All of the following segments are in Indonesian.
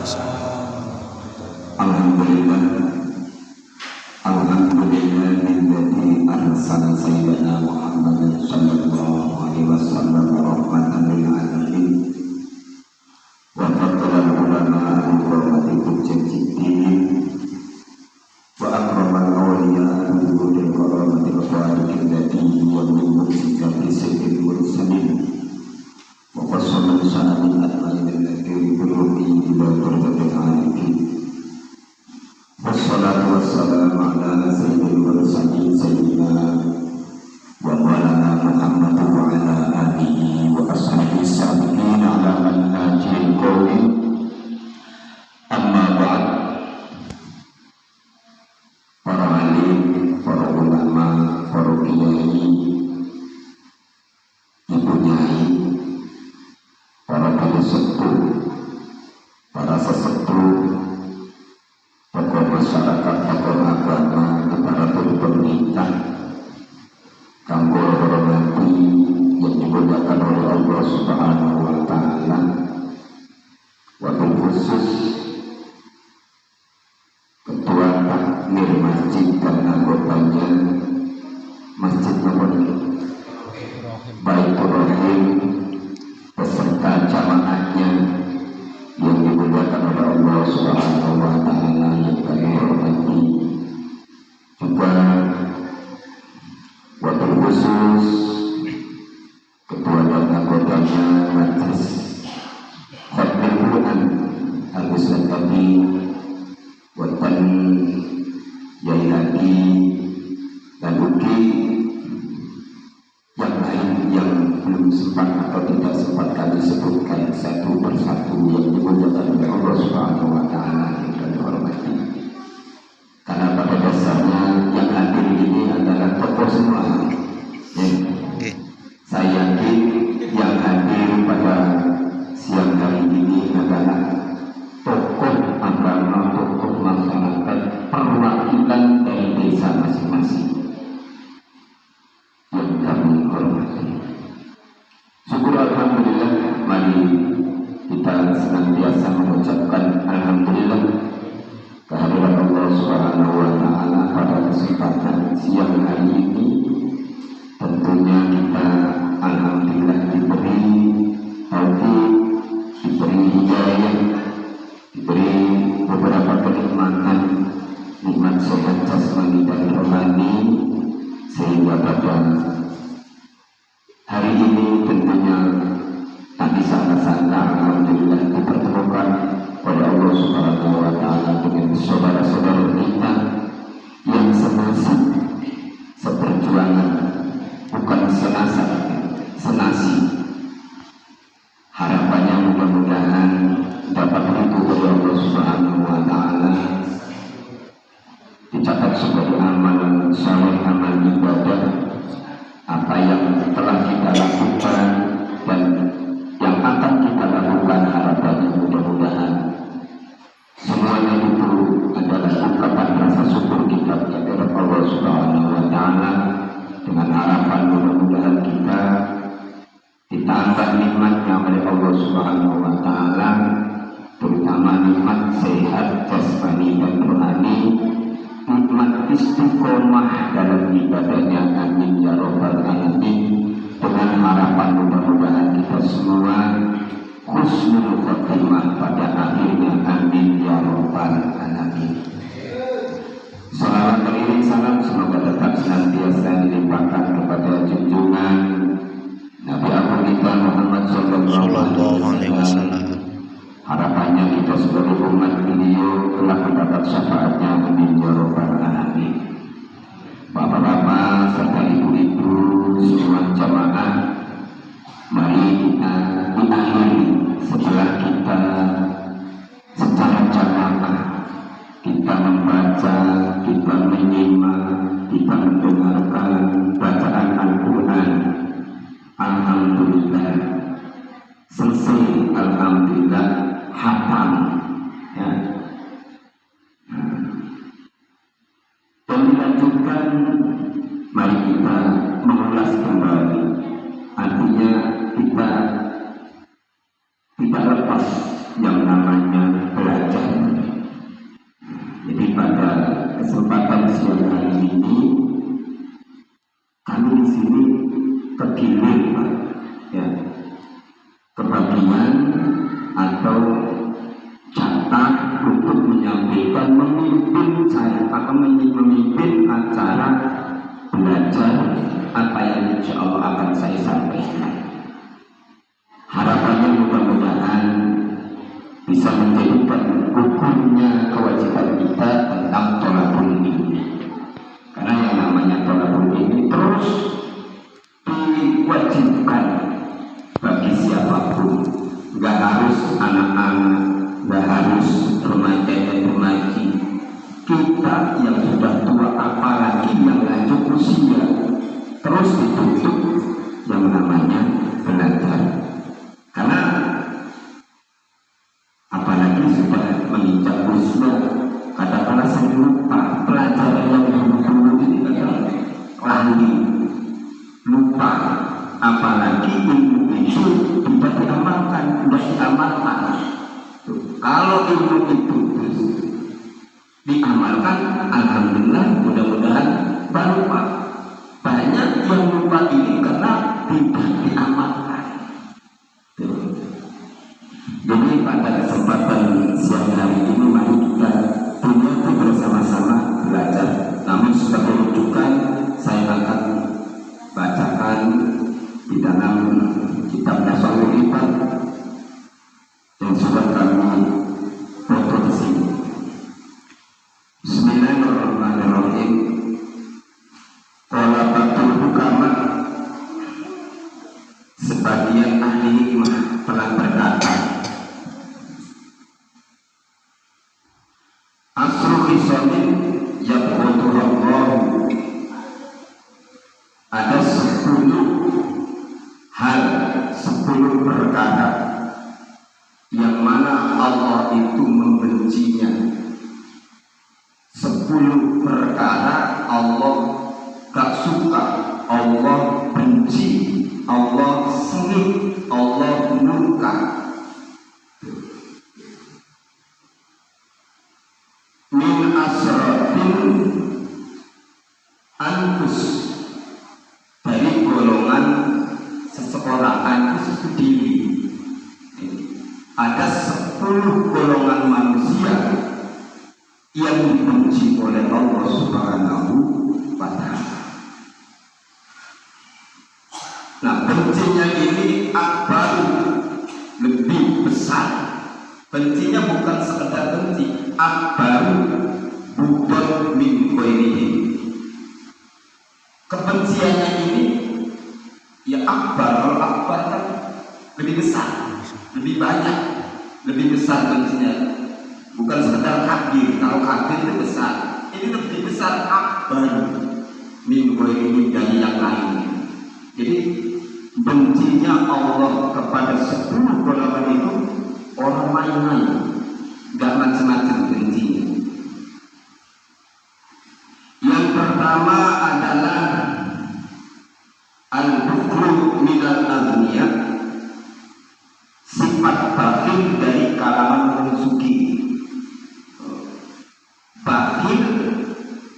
Alhamdulillah, alhamdulillahilladzi arsala sayyidina Muhammadan sallallahu alaihi wasallam rahmatan lil alamin wa faddala ulama bi hurmati hujjatin wa akramal awliya bi hudul karamati qawadikin lati wa min mu'jizati sayyidil mursalin wa qassama sa'atin atma'in allati biruhi ila turbatil alikin. Wassalatu wassalamu ala sayyidil mursalin sayyidina wa maulana Muhammad wa ala alihi wa ashabihi sabiqin ala manhajil qawmi. Amma ba'd. Para alim, para ulama, para kiai, ibu nyai, para sesepuh, para sesepuh, tokoh masyarakat, tokoh agama, aparatur pemerintah, kanggo hormati yang dimuliakan oleh Allah Subhanahu wa Ta'ala. Wabil khusus ketua takmir masjid dan anggotanya Masjid Baitur Rahim beserta jamaahnya yang dimuliakan oleh Allah Subhanahu wa Ta'ala yang kami hormati. Juga wabil khusus ketua dan anggotanya Majelis Khatmil Quran Al-Ustaz Abi Watan Yailani dan Uki yang lain yang belum sempat atau tidak sempat kami sebutkan satu persatu yang dimuliakan oleh Allah Subhanahu wa Ta'ala yang kami hormati. Karena pada dasarnya yang hadir ini adalah tokoh semua. Saya yakin yang hadir pada siang hari ini adalah tokoh agama, tokoh masyarakat, perwakilan dari desa masing-masing yang kami hormati. Syukur alhamdulillah, mari kita senantiasa mengucapkan alhamdulillah kehadiran Allah Subhanahu wa Ta'ala pada kesempatan siang hari ini. Tentunya kita alhamdulillah diberi taufik, diberi hidayah, diberi beberapa kenikmatan, nikmat sehat jasmani dan rohani, sehingga pada hari ini tentunya tak disangka-sangka alhamdulillah dipertemukan oleh Allah Subhanahu wa Ta'ala dengan saudara-saudara kita yang senasib seperjuangan, bukan senasib, senasi. Harapannya mudah-mudahan dapat ridho dari Allah Subhanahu wa Ta'ala, dicatat sebagai amalan saleh, amal ibadah apa yang telah kita lakukan dan yang akan kita lakukan. Harapannya mudah-mudahan semuanya itu adalah ungkapan rasa syukur kita kepada Allah Subhanahu wa Ta'ala, dengan harapan mudah-mudahan kita ditambah nikmatnya oleh Allah Subhanahu wa Ta'ala, terutama nikmat sehat jasmani dan rohani, nikmat istiqomah dalam ibadahnya. Amin ya rabbal alamin. Dengan harapan mudah-mudahan kita semua husnul khotimah pada akhirnya. Amin ya rabbal alamin. Salawat beriring salam semoga tetap senantiasa dilimpahkan kepada junjungan Nabi Agung kita Muhammad sallallahu alaihi wasallam. Harapannya kita sebagai umat beliau telah mendapat syafaatnya. Amin ya rabbal alamin. Bapak-bapak serta ibu-ibu semua jamaah, mari kita diakhiri setelah kita secara jamaah kita membaca, kita menyimak, kita mendengarkan bacaan Al-Quran. Alhamdulillah selesai, alhamdulillah hafal ya. Dan dilanjutkan, mari kita mengulas kembali. Artinya kita tidak lepas yang namanya belajar. pada kesempatan siang hari ini kami di sini tergilir, Pak, ya, kebagian atau jatah untuk menyampaikan memimpin acara belajar apa yang insya Allah akan saya sampaikan. Harapannya mudah-mudahan bisa menjadikan hukumnya kewajiban kita tentang tholaqul ilmi. Karena yang namanya tholaqul ilmi terus diwajibkan bagi siapapun, nggak harus anak-anak, nggak harus remaja dan remaji. Kita yang sudah tua, apalagi yang lanjut usia, terus dituntut yang namanya belajar. Karena apalagi sudah menginjak usia, kadang-kadang saya lupa pelajaran yang dulu ini adalah lagi lupa, apalagi ilmu itu tidak diamalkan, tidak diamalkan. Kalau ilmu itu diamalkan, alhamdulillah, mudah-mudahan baru Pak. Banyak yang lupa ini karena tidak diamalkan. Jadi pada kesempatan siang hari ini mari kita punya bersama-sama belajar. Namun sebagai rujukan saya akan bacakan di dalam kitab Nasaul Ibad yang sudah kami foto di sini. Bismillahirrahmanirrahim. Qala ba'dul hukama, sebagian ahli hikmah telah berkata, asru khisalin yabghaduhullahu, ada 10 hal, 10 perkara yang mana Allah itu membencinya. 10 perkara Allah gak suka, Allah benci, Allah sengit, Allah murka. Min asratin anfus, dari golongan seseorang. Anfus itu diri. Ada 10 golongan manusia yang dibenci oleh Allah Subhanahu wa Ta'ala. Nah, bencinya ini akbar, lebih besar. Bencinya bukan sekedar benci, akbar budon min ghairihi. Kebenciannya ini ya akbar, kalau akbar kan lebih besar, lebih banyak, lebih besar bencinya. Bukan sekedar kafir, kalau kafir itu besar, ini lebih besar, akbar min ghairihi, dari yang lain. Jadi bencinya Allah kepada 10 golongan itu orang main-main, gak macam-macam bencinya. Yang pertama adalah al-bukhlu minal aghniya, sifat bakhil dari kalangan orang sugih. Bakhil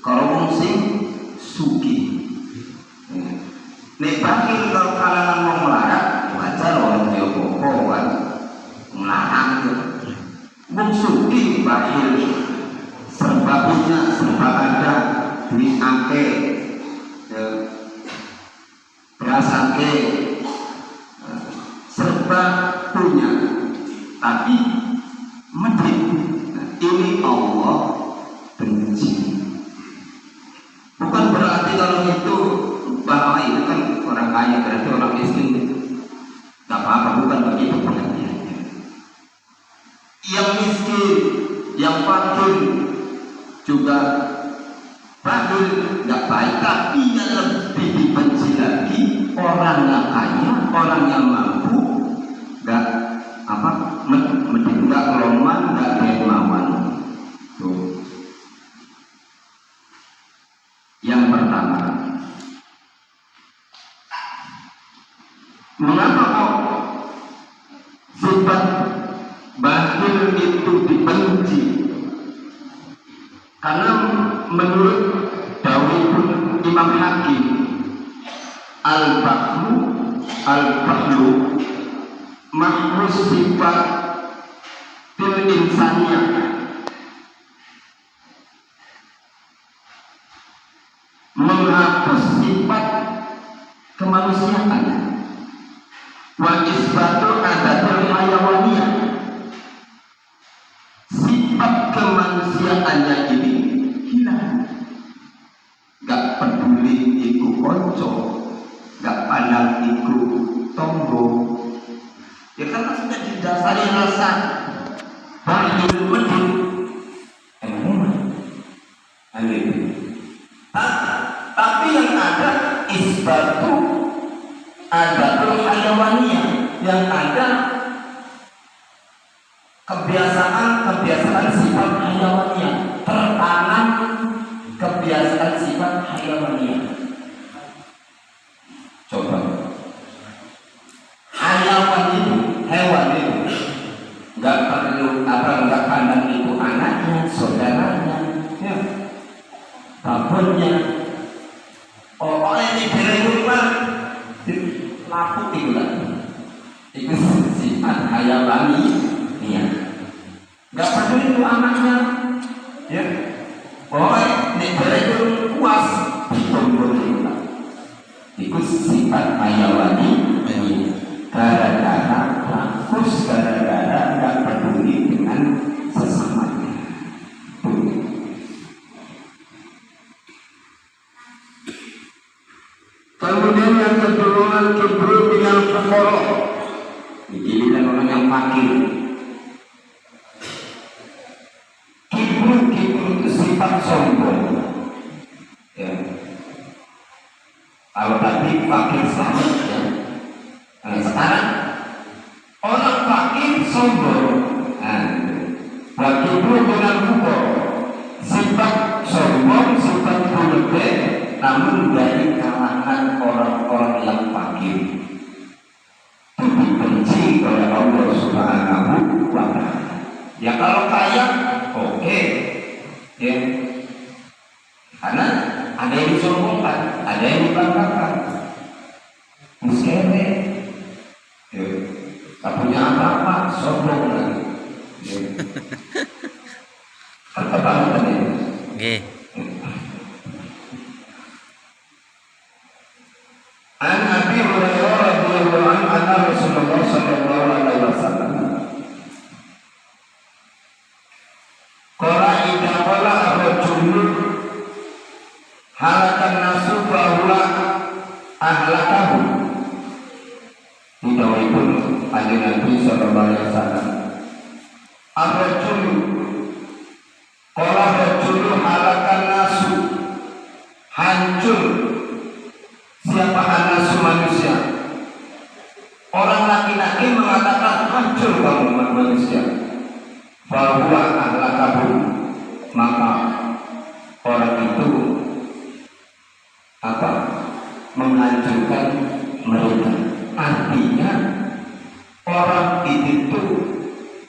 kalau wong sing sugih. Nek bakhil kalau kalangan wong melarat, wajar orang kaya apa kan melarang. Wong sugih bakhil, serba punya, serba ada, duit akeh, beras akeh, serba punya, tapi medit. Ini Allah benci. Bukan berarti kalau itu bahwa itu kan orang kaya, berarti orang miskin gak apa-apa, bukan begitu pengertiannya. Yang miskin, yang fakir juga bakhil, gak baik, tapi yang lebih dibenci lagi orang yang kaya, orang yang mampu, gak apa, gak loman, gak dermawan. Tuh. Yang pertama, mengapa kok sifat bakhil itu dibenci? Karena menurut dawuh Imam Hakim, al-bahlu mahfuz sifat fil insaniyah, menghapus sifat kemanusiaan, wa isbatu adatul hayawaniyah, sifat kemanusiaannya ini hilang. Gak peduli iku konco, gak pandang iku tonggo, ya karena sudah didasari rasa bahagia medit emang tapi yang ada isbatu adatul hayawaniyah, yang ada kebiasaan sifat hayawaniyah, tertanam kebiasaan sifat hayawaniyah. Coba hayawan itu, hewan itu nggak perlu nggak pandang itu anaknya, saudaranya, ya, babonnya. Oh ini dari rumah laku itu lah, itu sifat hayawani, ya. Nggak peduli itu anaknya, ya. Oh ini dari puas ditunggu lah. Itu sifat hayawani, gara-gara rakus, gara-gara nggak peduli dengan sesamanya. Kemudian yang kedua, al-kibru dengan fuqara, dijadikan orang yang fakir. Kibru itu sifat sombong, ya. Kalau tadi fakir selamat, ya. Nah, sekarang orang fakir sombong. Kibru dengan fuqara, sifat sombong, sifat berlebih, namun dari kalangan orang-orang yang fakir itu dibenci oleh Allah Subhanahu wa Ta'ala. Ya kalau kaya, oke, ya. Karena ada yang disombongkan, ada yang dibanggakan. Miskin, ya. Tak punya apa-apa, sombong lagi. Ya. Kan kebangetan ya. Oke. An Abi Hurairah radhiyallahu anhu anna Rasulullah sallallahu alaihi wasallam qala idza qala ar-rajul halakan nasu bahwa ahlakahu, didawuhipun kanjeng Nabi sallallahu alaihi wasallam, ar-rajul qala rajul halakan nasu, hancur siapa anasu manusia. Orang laki-laki mengatakan hancur kamu manusia. Bahwa ahlakahu, maka orang itu menghancurkan mereka. Artinya orang itu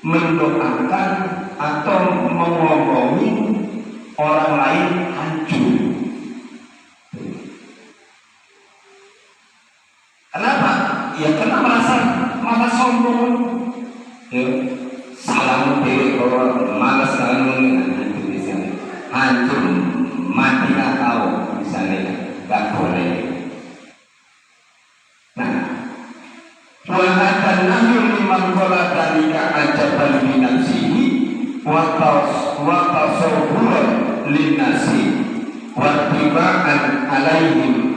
mendoakan atau mengomongi orang lain hancur. Kenapa? Ya karena merasa sombong. Ya, salam diri kalau malas kalian hancur misalnya, hancur mati kau misalnya, nggak boleh. Nah, wahatan nahyul liman qala dalika ajaban min nafsihi wa tasawwuran lin nasi wa tibaan alaihim.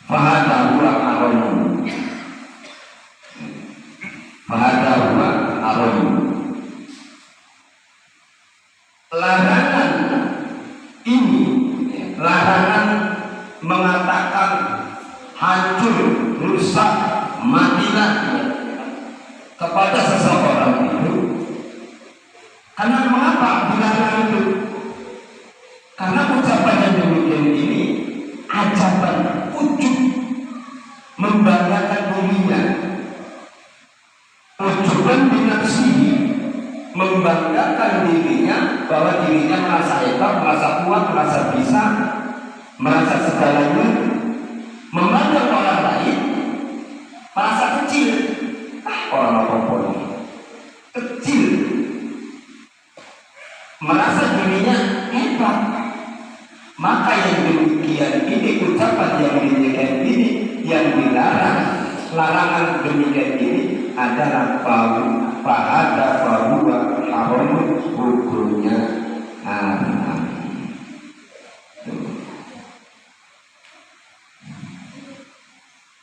Fahada huwa aromu, larangan ini, larangan mengatakan hancur, rusak, matilah kepada seseorang itu. Karena mengapa dilarang itu? Karena ucapan yang demikian ini ajaban, ujub, membanggakan dirinya, ujuban binafsihi, membanggakan dirinya bahwa dirinya merasa hebat, merasa kuat, merasa bisa, merasa segalanya, memandang orang lain merasa kecil. Orang apa ini kecil, merasa dirinya hebat. Maka yang demikian ini, ucapan yang demikian ini, yang dilarang, larangan demikian ini adalah fahada fahuwa haram, hukumnya haram.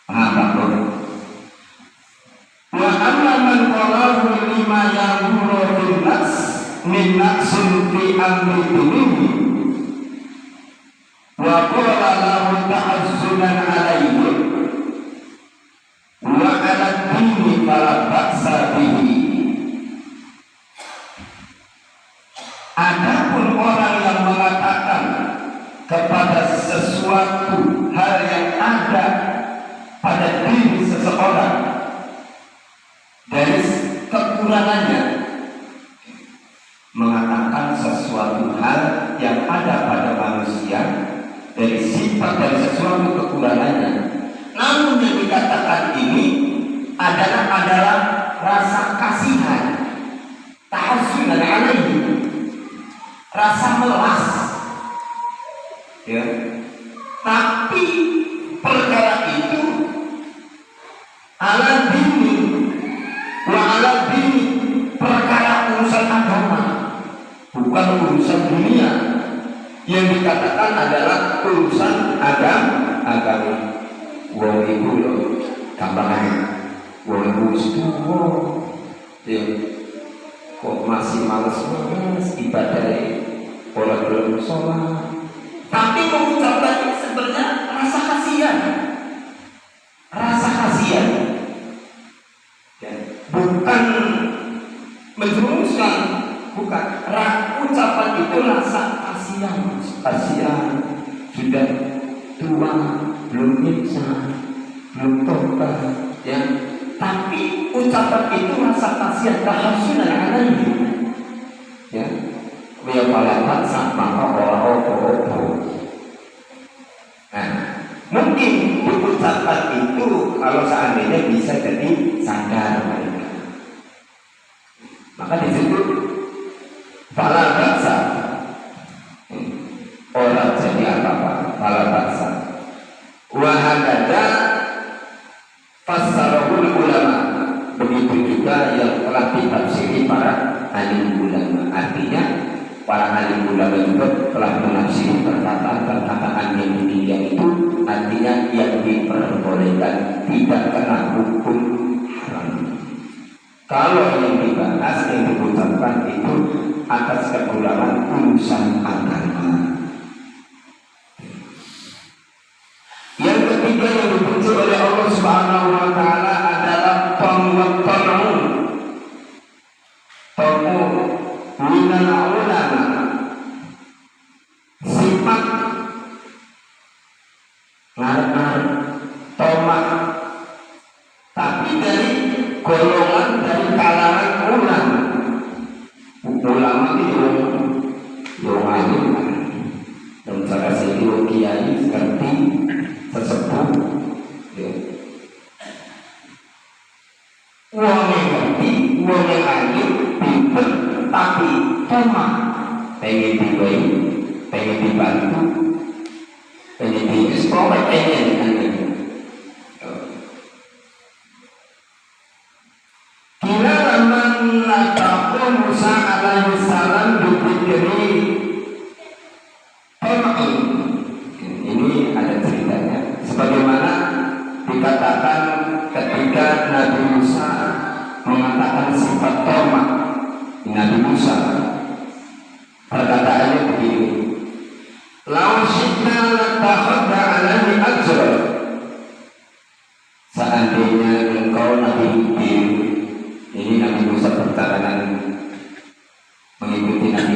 Paham? Wa amma man qalahu lima yamuru bin nas min naqsin fi amri dinihi wa qala lahu ta'azzunan alaihi wa ala dini fala ba'sa bihi. Adapun orang yang mengatakan kepada sesuatu hal yang ada pada diri seseorang dari kekurangannya, mengatakan sesuatu hal yang ada pada manusia dari sifat dari sesuatu kekurangannya, namun yang dikatakan ini adalah rasa kasihan, ta'azzunan alaihi, rasa melas, ya. Tapi perkara itu ala dini wa ala dini, perkara urusan agama, bukan urusan dunia. Yang dikatakan adalah urusan agama. Wong iku lho gampang, wong iku ya kok masih males ibadah, ora belum sholat, tapi mengucapkan ini sebenarnya rasa kasihan, ya, bukan menjerumuskan, bukan. Ucapan itu rasa kasihan, sudah tua, belum bisa, belum tobat, ya. Tapi ucapan itu rasa kasihan, ta'azzunan alaihi, ya. Wa falakat maka orang. Nah, mungkin ucapan itu kalau seandainya bisa jadi sadar mereka, maka disebut fala ba'sa, orang jadi apa-apa, fala ba'sa. Wa hadza fassarahul ulama, begitu juga yang telah ditafsiri para alim ulama. Artinya para alim ulama juga telah menafsiri perkataan yang demikian itu, artinya yang diperbolehkan, tidak kena hukum haram. Kalau yang dibahas, yang diucapkan itu atas kekurangan urusan agama. Yang ketiga yang dipuji oleh Allah Subhanahu wa taala adalah pengwata'un minal ulama, sifat ngarep-ngarep, tomak, tapi dari golongan, dari kalangan ulama. Ulama itu yang alim, dan cara segi kiai seperti sesepuh, ya. Uang yang ngerti, uang yang alim, pinter, tapi tomak, pengen dibayi, pengen dibantu, pengen diekspor, pengen. Musa alaihi salam diberi ini ada ceritanya, sebagaimana dikatakan ketika Nabi Musa mengatakan sifat tomak. Nabi Musa perkataannya begini, lau syi'na latakhadna alaihi ajra, seandainya engkau Nabi Hudin, ini Nabi Musa berbicara mengikuti Nabi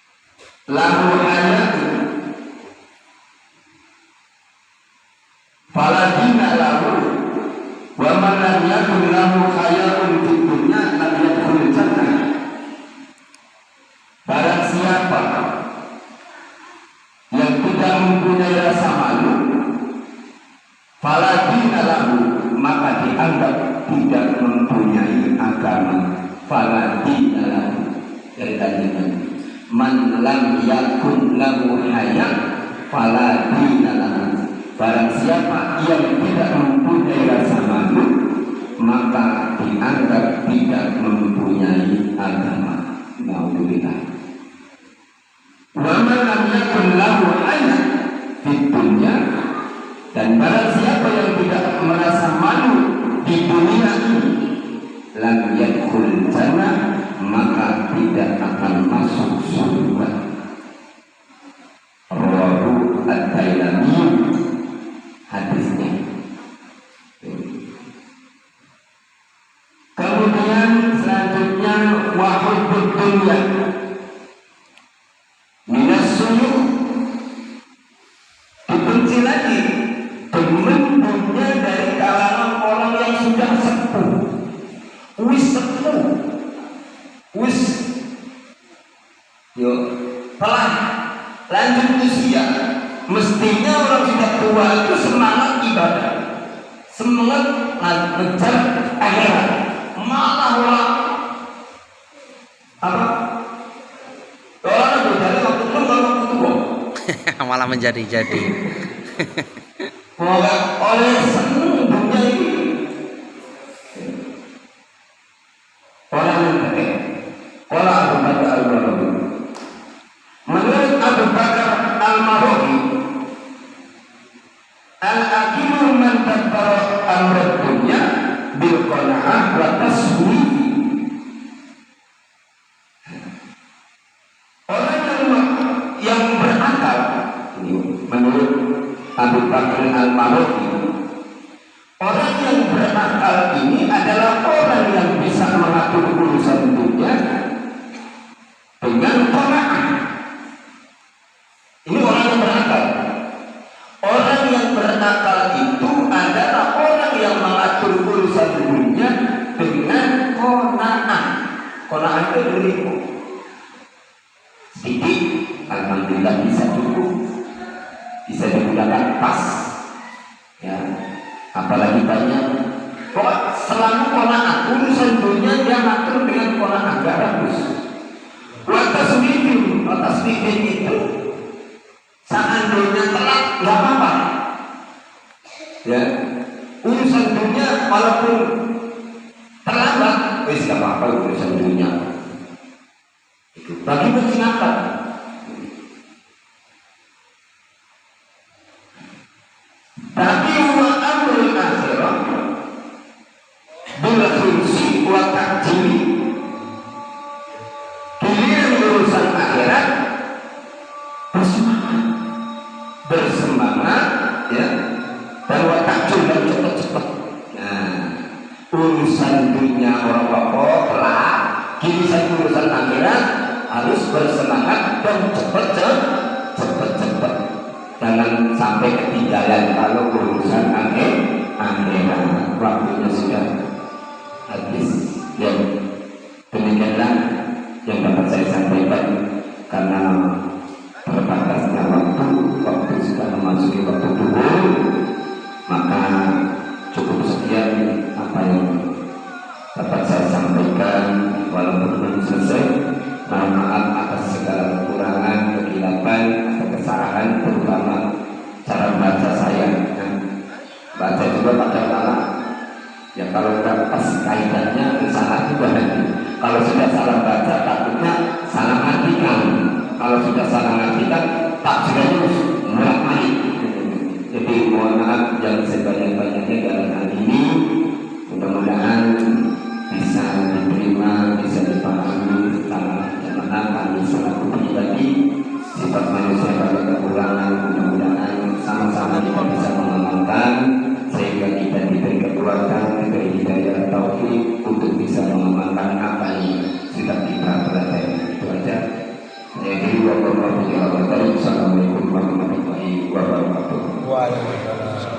lahu hayatun faladina lahu wa man lam yakun lahu hayatun fid dunya lam yadkhulul jannah. Barang siapa yang tidak mempunyai rasa malu, faladina lahu, maka dianggap tidak mempunyai agama. Faladina lahu, dari tadi man lam yakun lahu hayat faladina lahu. Barang siapa yang tidak mempunyai rasa malu, maka dianggap tidak mempunyai agama. Alhamdulillah. Wa man lam yakun lahu hayat fid dunya, dan barang siapa yang tidak merasa malu di dunia ini, lam yadkhul jannah, maka tidak akan masuk surga. Rawahu ad-Dailami, hadisnya. Kemudian selanjutnya wa hubbud dunya minas suyuh, dibenci lagi demen dunia dari kalangan orang yang sudah sepuh, wis telah lanjut usia. Mestinya orang sudah tua itu semangat ibadah, semangat ngejar akhirat, malah orang apa? Orang dari waktu itu kalau waktu tua malah menjadi-jadi. Oleh senang dunia ini, orang yang pakai orang Abu Bakar Al-Marwazi. Menurut Abu Bakar Al-Marwazi, al-aqilu man tabbara amrad dunya bil qanaah wa taswif. Orang yang berakal, menurut Abu Bakar Al-Marwazi, orang yang berakal ini adalah orang yang bisa mengatur urusan dunia dengan qanaah. Ini orang yang berakal. Orang yang berakal itu adalah orang yang mengatur urusan dunia dengan qanaah. Qanaah itu beribu. Sedikit, alhamdulillah bisa cukup, bisa digunakan pas, ya. Apalagi banyak. Kok selalu qanaah, urusan dunia dia ngatur dengan qanaah, gak bagus. Tasbih itu seandainya telat nggak apa-apa, ya. Urusan dunia walaupun terlambat, wis nggak apa-apa urusan dunia. Itu bagi pencinakan. Tapi wa amrul akhirah bil khursi wa ta'jili, giliran urusan akhirat bersemangat, ya, dan wa ta'jil, dan cepat-cepat. Nah, urusan dunia orang pokok telah, giliran urusan akhirat harus bersemangat dan cepat-cepat. Jangan sampai ketinggalan kalau urusan akhirat. Waktunya sudah habis. Ya, demikianlah yang dapat saya sampaikan, karena terbatasnya waktu sudah memasuki waktu duhur, maka cukup sekian apa yang dapat saya sampaikan. Walaupun belum selesai, mohon maaf atas segala kekurangan, kekilapan, atau kesalahan, terutama cara baca saya. Baca juga pada salah, ya. Kalau tidak pas kaitannya salah juga nanti. Kalau sudah salah baca, takutnya salah artikan. Kalau sudah salah artikan, tafsirannya bolak-balik. Jadi mohon maaf yang sebanyak-banyaknya dalam hal ini. Mudah-mudahan bisa diterima, bisa dipahami secara jamaah. Kami selaku pribadi, sifat manusia pada kekurangan, mudah-mudahan sama-sama kita bisa mengamalkan, sehingga kita diberi kekuatan, diberi hidayah taufik untuk bisa Assalamualaikum warahmatullahi wabarakatuh. Waalaikumsalam.